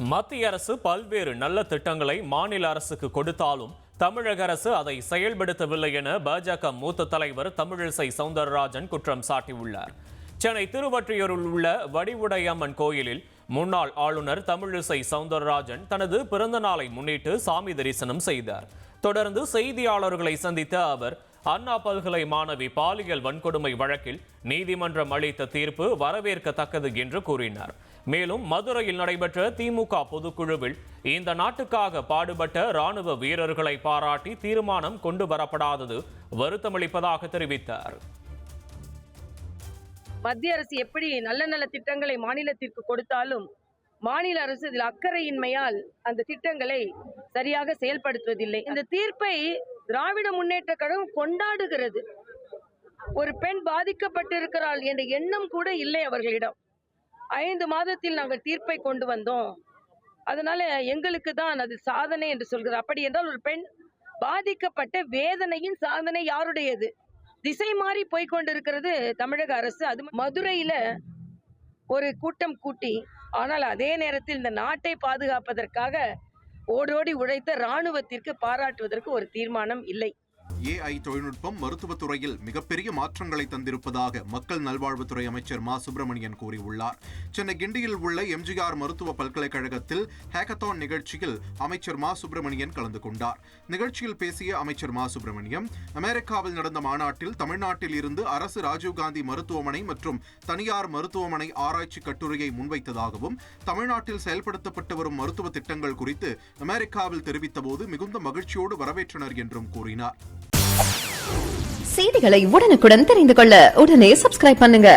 மத்திய அரசு பல்வேறு நல்ல திட்டங்களை மாநில அரசுக்கு கொடுத்தாலும் தமிழக அரசு அதை செயல்படுத்தவில்லை என பாஜக மூத்த தலைவர் தமிழிசை சவுந்தரராஜன் குற்றம் சாட்டியுள்ளார். சென்னை திருவொற்றியூரில் உள்ள வடிவுடையம்மன் கோயிலில் முன்னாள் ஆளுநர் தமிழிசை சவுந்தரராஜன் தனது பிறந்த நாளை முன்னிட்டு சாமி தரிசனம் செய்தார். தொடர்ந்து செய்தியாளர்களை சந்தித்த அவர் அண்ணா பல்கலை மாணவி பாலியல் வன்கொடுமை வழக்கில் நீதிமன்றம் அளித்த தீர்ப்பு வரவேற்கத்தக்கது என்று கூறினார். மேலும் மதுரையில் நடைபெற்ற திமுக பொதுக்குழுவில் இந்த நாட்டுக்காக பாடுபட்ட ராணுவ வீரர்களை பாராட்டி தீர்மானம் கொண்டு வரப்படாதது வருத்தமளிப்பதாக தெரிவித்தார். மத்திய அரசு எப்படி நல்ல நல்ல திட்டங்களை மாநிலத்திற்கு கொடுத்தாலும் மாநில அரசு இதில் அக்கறையின்மையால் அந்த திட்டங்களை சரியாக செயல்படுத்துவதில்லை. இந்த தீர்ப்பை திராவிட முன்னேற்ற கழகம் கொண்டாடுகிறது. ஒரு பெண் பாதிக்கப்பட்டிருக்கிறாள் என்ற எண்ணம் கூட இல்லை அவர்களிடம். 5 மாதத்தில் நாங்கள் தீர்ப்பை கொண்டு வந்தோம், அதனால எங்களுக்கு தான் அது சாதனை என்று சொல்கிறார். அப்படி என்றால் ஒரு பெண் பாதிக்கப்பட்ட வேதனையின் சாதனை யாருடையது? திசை மாறி போய்கொண்டிருக்கிறது தமிழக அரசு. அது மதுரையில ஒரு கூட்டம் கூட்டி, ஆனால் அதே நேரத்தில் இந்த நாட்டை பாதுகாப்பதற்காக ஓடோடி உழைத்த ராணுவத்திற்கு பாராட்டுவதற்கு ஒரு தீர்மானம் இல்லை. AI தொழில்நுட்பம் மருத்துவத்துறையில் மிகப்பெரிய மாற்றங்களை தந்திருப்பதாக மக்கள் நல்வாழ்வுத்துறை அமைச்சர் மா சுப்பிரமணியன் கூறியுள்ளார். சென்னை கிண்டியில் உள்ள MGR மருத்துவ பல்கலைக்கழகத்தில் ஹேக்கத்தான் நிகழ்ச்சியில் அமைச்சர் மா சுப்பிரமணியன் கலந்து கொண்டார். நிகழ்ச்சியில் பேசிய அமைச்சர் மா சுப்பிரமணியம், அமெரிக்காவில் நடந்த மாநாட்டில் தமிழ்நாட்டில் இருந்து அரசு ராஜீவ்காந்தி மருத்துவமனை மற்றும் தனியார் மருத்துவமனை ஆராய்ச்சி கட்டுரையை முன்வைத்ததாகவும் தமிழ்நாட்டில் செயல்படுத்தப்பட்டு வரும் மருத்துவ திட்டங்கள் குறித்து அமெரிக்காவில் தெரிவித்தபோது மிகுந்த மகிழ்ச்சியோடு வரவேற்றனர் என்றும் கூறினார். செய்திகளை உடனுக்குடன் தெரிந்து கொள்ள உடனே சப்ஸ்கிரைப் பண்ணுங்க.